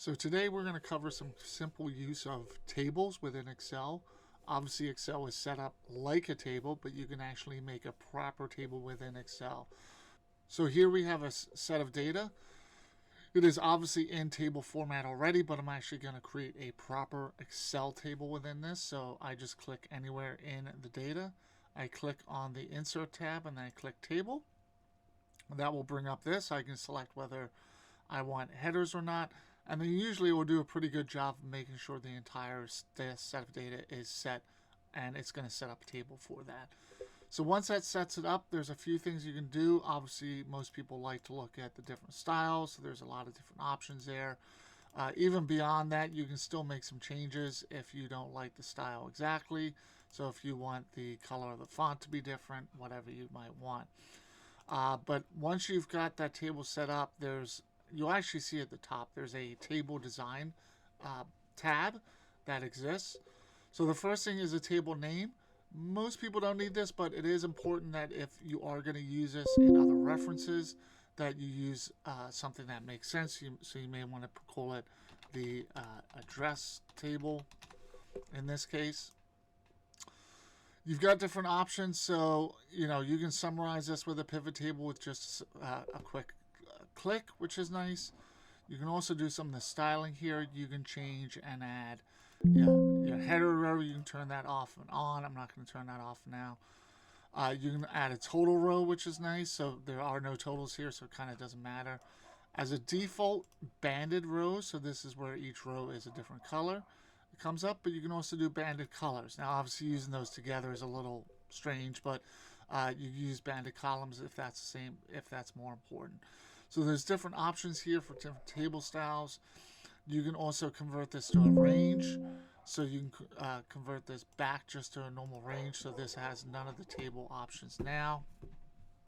So today we're going to cover some simple use of tables within Excel. Obviously Excel is set up like a table, but you can actually make a proper table within Excel. So here we have a set of data. It is obviously in table format already, but I'm actually going to create a proper Excel table within this. So I just click anywhere in the data. I click on the Insert tab and then I click Table. That will bring up this. I can select whether I want headers or not. And then usually it will do a pretty good job of making sure the entire set of data is set, and it's going to set up a table for that. So once that sets it up, there's a few things you can do. Obviously, most people like to look at the different styles, so there's a lot of different options there. Even beyond that, you can still make some changes if you don't like the style exactly. So if you want the color of the font to be different, whatever you might want. But once you've got that table set up, you'll actually see at the top there's a table design tab that exists. So the first thing is a table name. Most people don't need this, but it is important that if you are going to use this in other references, that you use something that makes sense. So you may want to call it the address table in this case. You've got different options, so you can summarize this with a pivot table with just a quick click, which is nice. You can also do some of the styling here. You can change and add your header row. You can turn that off and on. I'm not going to turn that off now. You can add a total row, which is nice. So there are no totals here, so it kind of doesn't matter. As a default, banded rows, so this is where each row is a different color. It comes up, but you can also do banded colors. Now, obviously, using those together is a little strange, but you use banded columns if that's the same, if that's more important. So there's different options here for different table styles. You can also convert this to a range. So you can convert this back just to a normal range. So this has none of the table options now.